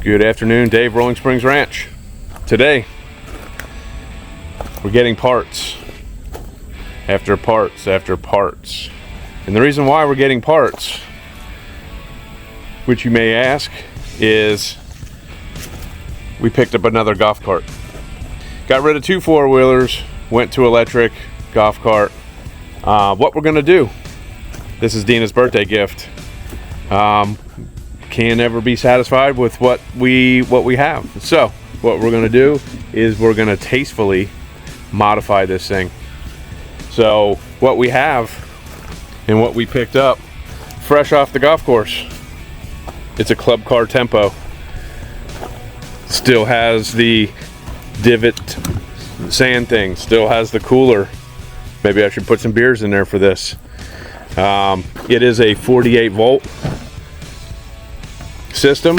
Good afternoon, Dave, Rolling Springs Ranch. Today, we're getting parts after parts after parts. And the reason why we're getting parts, which you may ask, is we picked up another golf cart. Got rid of 2 4-wheelers, went to electric golf cart. What we're gonna do, this is Dina's birthday gift. Can't ever be satisfied with what we have. So what we're gonna do is we're gonna tastefully modify this thing. So what we have and what we picked up fresh off the golf course, it's a club car tempo. Still has the divot sand thing, still has the cooler. Maybe I should put some beers in there for this. It is a 48 volt system,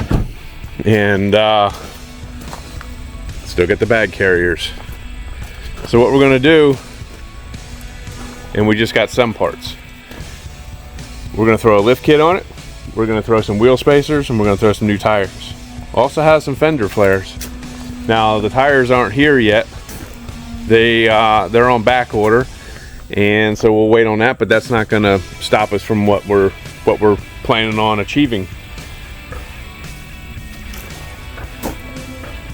and still get the bag carriers. So what we're gonna do, and we just got some parts, we're gonna throw a lift kit on it, we're gonna throw some wheel spacers, and we're gonna throw some new tires. Also has some fender flares. Now the tires aren't here yet, they're on back order, and so we'll wait on that, but that's not gonna stop us from what we're planning on achieving.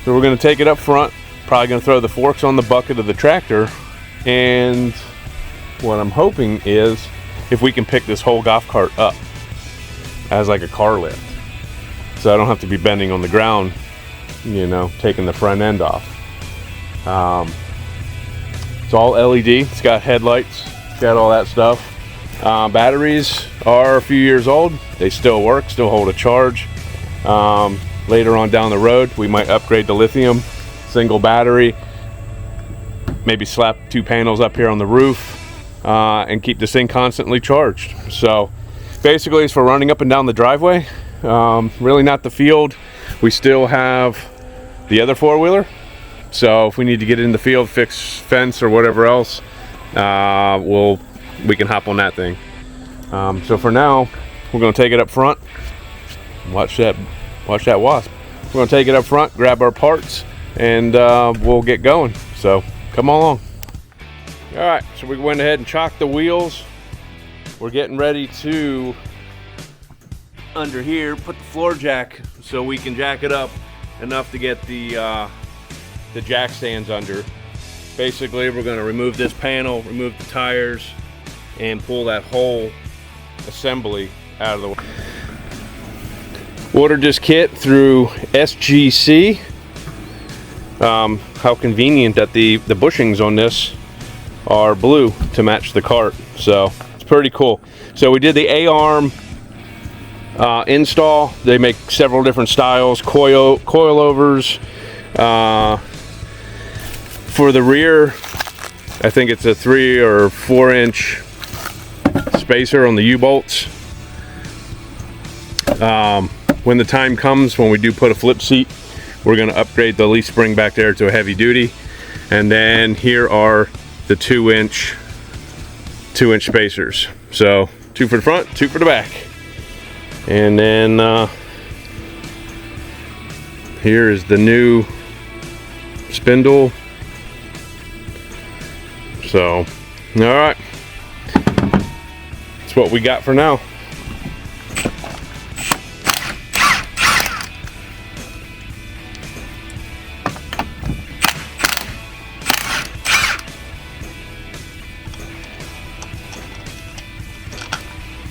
So we're going to take it up front, probably going to throw the forks on the bucket of the tractor, and what I'm hoping is if we can pick this whole golf cart up as like a car lift, so I don't have to be bending on the ground, you know, taking the front end off. It's all LED, it's got headlights, it's got all that stuff. Batteries are a few years old, they still work, still hold a charge. Later on down the road, we might upgrade to lithium, single battery, maybe slap 2 panels up here on the roof, and keep this thing constantly charged. So basically it's for running up and down the driveway, really not the field. We still have the other 4-wheeler, so if we need to get in the field, fix fence or whatever else, we can hop on that thing. So for now, we're going to take it up front. Watch that wasp. We're going to take it up front, grab our parts, and we'll get going. So come along. All right, so we went ahead and chocked the wheels. We're getting ready to, under here, put the floor jack so we can jack it up enough to get the jack stands under. Basically, we're going to remove this panel, remove the tires, and pull that whole assembly out of the way. Ordered this kit through SGC. How convenient that the bushings on this are blue to match the cart, so it's pretty cool. So we did the A-arm install. They make several different styles, coilovers. For the rear, I think it's a 3 or 4 inch spacer on the U-bolts. When the time comes, when we do put a flip seat, we're going to upgrade the leaf spring back there to a heavy duty. And then here are the 2 inch spacers. So 2 for the front, 2 for the back. And then here is the new spindle. So, all right, that's what we got for now.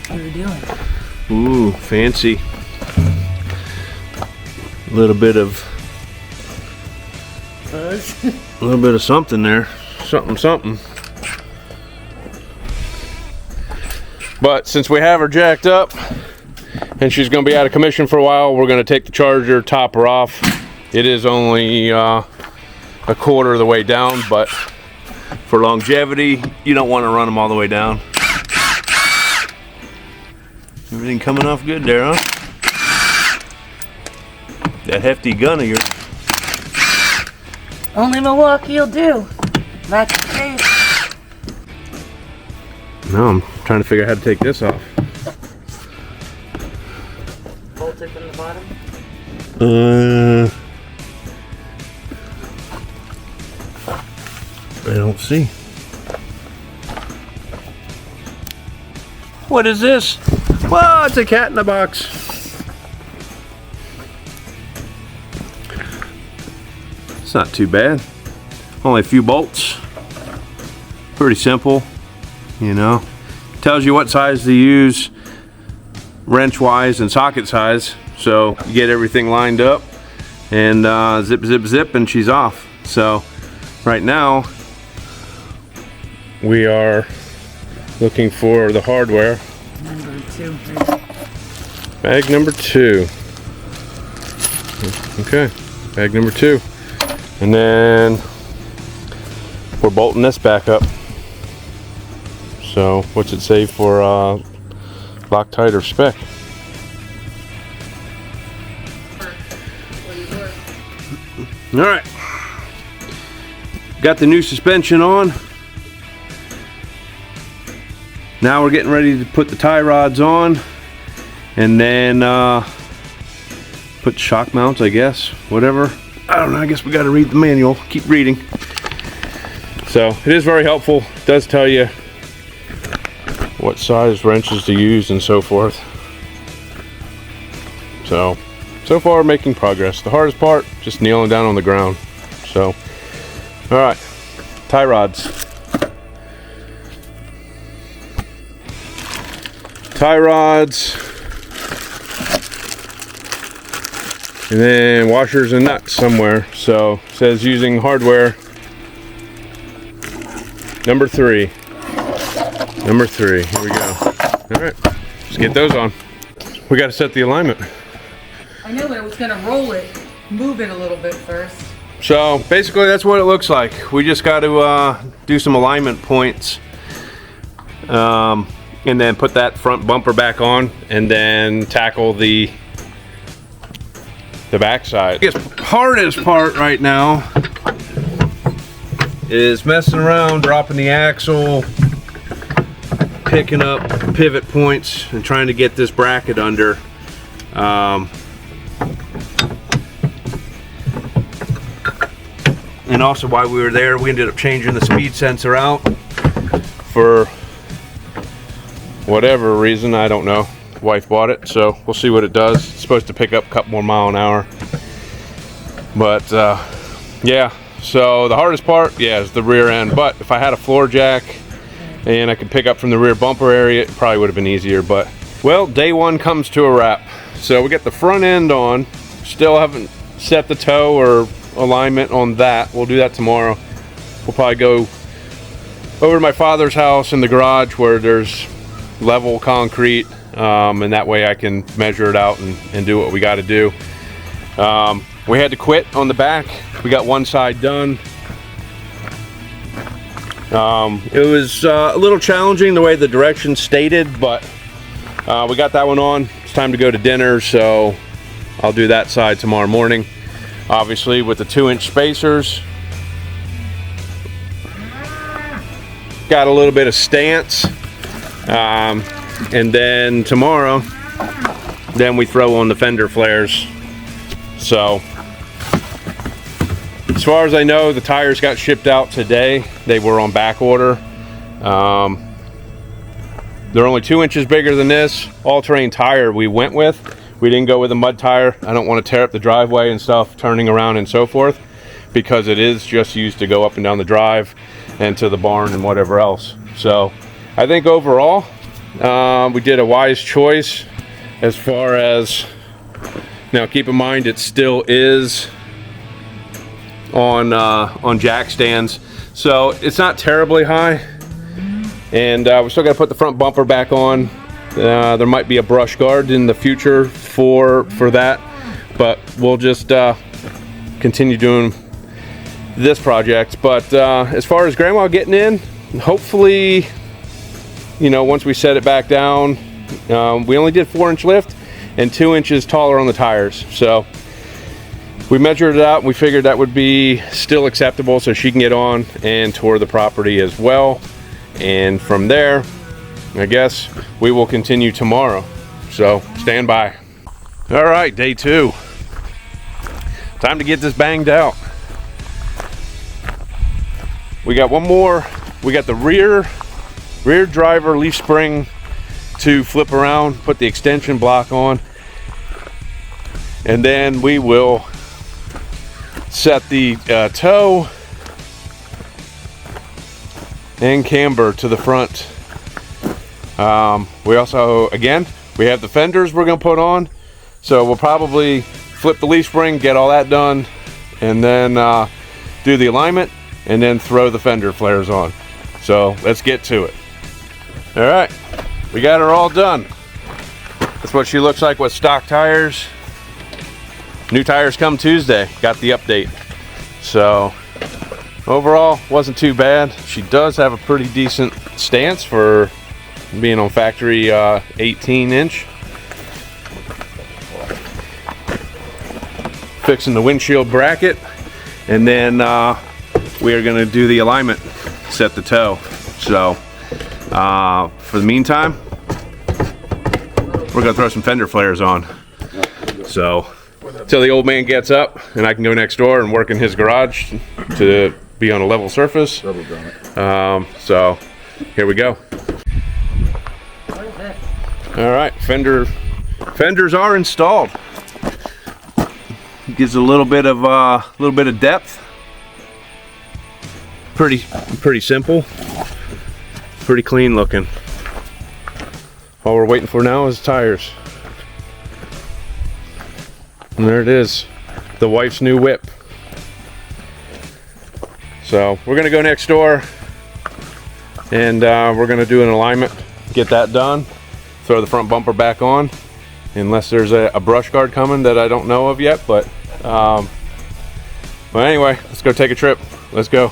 What are we doing? Ooh, fancy. A little bit of something there. Something. But since we have her jacked up and she's going to be out of commission for a while, we're going to take the charger, top her off. It is only a quarter of the way down, but for longevity, you don't want to run them all the way down. Everything coming off good there, huh? That hefty gun of yours. Only Milwaukee will do. That's the case. No, I'm trying to figure out how to take this off. Bolt it from the bottom. I don't see. What is this? Well, it's a cat in a box. It's not too bad. Only a few bolts. Pretty simple, you know. Tells you what size to use, wrench wise and socket size. So you get everything lined up and zip, zip, zip, and she's off. So right now we are looking for the hardware. Number 2. Bag number 2. Okay, bag number 2. And then we're bolting this back up. So what's it say for Loctite or spec? All right, got the new suspension on. Now we're getting ready to put the tie rods on, and then put shock mounts, I guess, whatever. I don't know, I guess we got to read the manual. Keep reading. So it is very helpful. It does tell you what size wrenches to use and so forth. So far making progress. The hardest part, just kneeling down on the ground. So, all right, tie rods. Tie rods. And then washers and nuts somewhere. So it says using hardware number 3. Number 3, here we go. All right, let's get those on. We got to set the alignment. I knew it was going to roll it, move it a little bit first. So basically that's what it looks like. We just got to do some alignment points. And then put that front bumper back on and then tackle the backside. I guess hardest part right now is messing around, dropping the axle, picking up pivot points and trying to get this bracket under. And also while we were there, we ended up changing the speed sensor out for whatever reason, I don't know. Wife bought it, so we'll see what it does. It's supposed to pick up a couple more miles an hour. But yeah, so the hardest part, yeah, is the rear end. But if I had a floor jack and I could pick up from the rear bumper area, it probably would have been easier. But well, day 1 comes to a wrap. So we get the front end on. Still haven't set the toe or alignment on that. We'll do that tomorrow. We'll probably go over to my father's house in the garage where there's level concrete, and that way I can measure it out and do what we got to do. We had to quit on the back. We got one side done. It was a little challenging the way the directions stated, but we got that one on. It's time to go to dinner, so I'll do that side tomorrow morning. Obviously with the 2-inch spacers. Got a little bit of stance. And then tomorrow, then we throw on the fender flares. So as far as I know, the tires got shipped out today. They were on back order. They're only 2 inches bigger than this all-terrain tire we went with. We didn't go with a mud tire. I don't want to tear up the driveway and stuff, turning around and so forth, because it is just used to go up and down the drive and to the barn and whatever else. So I think overall we did a wise choice as far as, now keep in mind it still is on jack stands, so it's not terribly high, and we still got to put the front bumper back on. There might be a brush guard in the future for that, but we'll just continue doing this project. But as far as grandma getting in, hopefully, you know, once we set it back down, we only did 4-inch lift and 2 inches taller on the tires. So we measured it out and we figured that would be still acceptable, so she can get on and tour the property as well. And from there, I guess we will continue tomorrow. So stand by. All right, day 2. time to get this banged out. We got one more. We got the rear driver leaf spring to flip around, put the extension block on, and then we will set the toe and camber to the front. We also, again, we have the fenders we're gonna put on, so we'll probably flip the leaf spring, get all that done, and then do the alignment, and then throw the fender flares on. So let's get to it. All right, we got her all done. That's what she looks like with stock tires. New tires come Tuesday, got the update. So overall, wasn't too bad. She does have a pretty decent stance for being on factory 18-inch. Fixing the windshield bracket, and then we are gonna do the alignment, set the toe. So for the meantime, we're gonna throw some fender flares on. So till the old man gets up and I can go next door and work in his garage to be on a level surface. So here we go. All right, fenders are installed. Gives a little bit of depth. Pretty simple, pretty clean looking. All we're waiting for now is tires. And there it is, the wife's new whip. So we're gonna go next door and we're gonna do an alignment, get that done, throw the front bumper back on, unless there's a brush guard coming that I don't know of yet, but anyway, let's go take a trip. Let's go.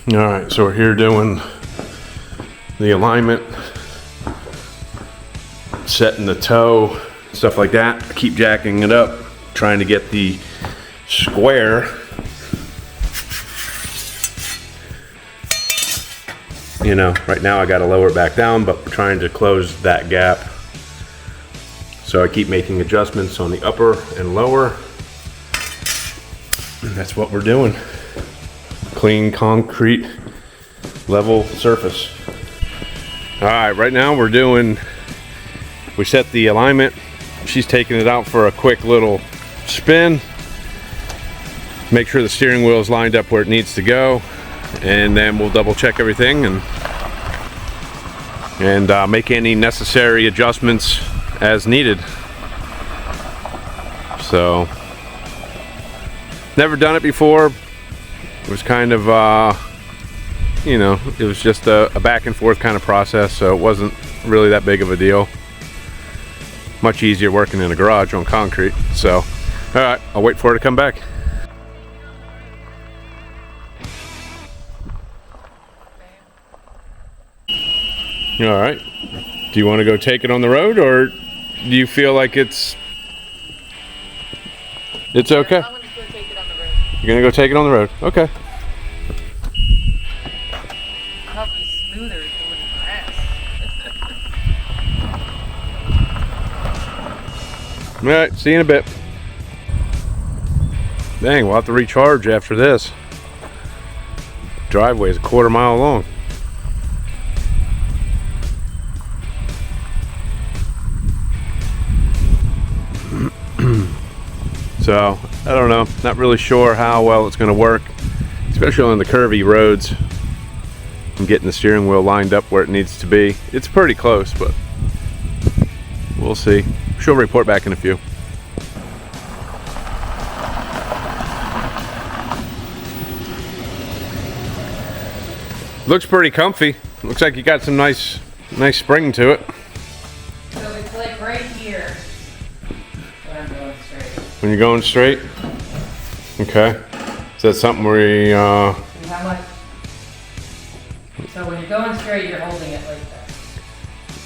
All right, so we're here doing the alignment, setting the toe, stuff like that. Keep jacking it up, trying to get the square, you know, right now I got to lower it back down, but we're trying to close that gap. So I keep making adjustments on the upper and lower, and that's what we're doing. Clean concrete level surface. All right, right now we set the alignment. She's taking it out for a quick little spin. Make sure the steering wheel is lined up where it needs to go, and then we'll double check everything and make any necessary adjustments as needed. So, never done it before. It was kind of, you know, it was just a back and forth kind of process, so it wasn't really that big of a deal. Much easier working in a garage on concrete. So, all right, I'll wait for her to come back. All right, do you want to go take it on the road, or do you feel like it's okay? I'm gonna go take it on the road. You're gonna go take it on the road? Okay. Probably smoother doing grass. All right, see you in a bit. Dang, we'll have to recharge after this. Driveway is a quarter mile long. So, I don't know, not really sure how well it's going to work, especially on the curvy roads. I'm getting the steering wheel lined up where it needs to be. It's pretty close, but we'll see. She'll report back in a few. Looks pretty comfy. Looks like you got some nice spring to it. So it's like right here. When I'm going straight. When you're going straight? Okay. Is that something where you, And how much? So when you're going straight, you're holding it like that.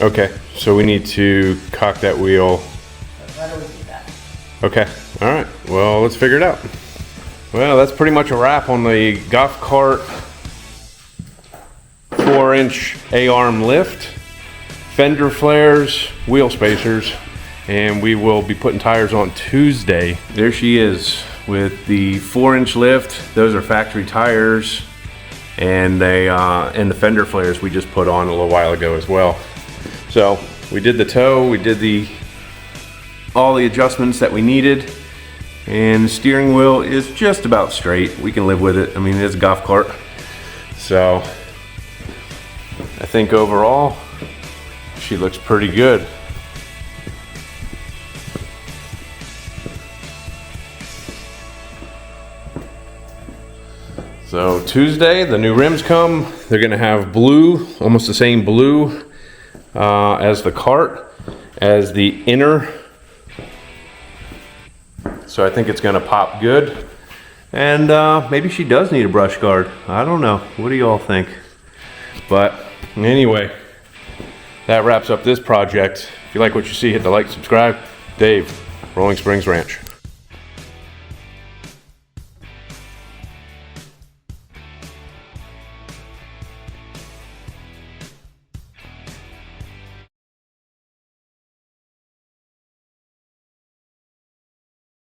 okay, so we need to cock that wheel. So how do we do that? Okay, all right, well, let's figure it out. Well, that's pretty much a wrap on the golf cart 4-inch A-arm lift, fender flares, wheel spacers, and we will be putting tires on Tuesday. There she is with the 4-inch lift. Those are factory tires, and the fender flares we just put on a little while ago as well. So we did the toe, we did all the adjustments that we needed, and the steering wheel is just about straight. We can live with it. I mean, it's a golf cart. So I think overall she looks pretty good. So Tuesday, the new rims come. They're gonna have blue, almost the same blue as the cart, as the inner. So I think it's gonna pop good. And maybe she does need a brush guard. I don't know. What do you all think? But anyway, that wraps up this project. If you like what you see, hit the like, subscribe. Dave, Rolling Springs Ranch.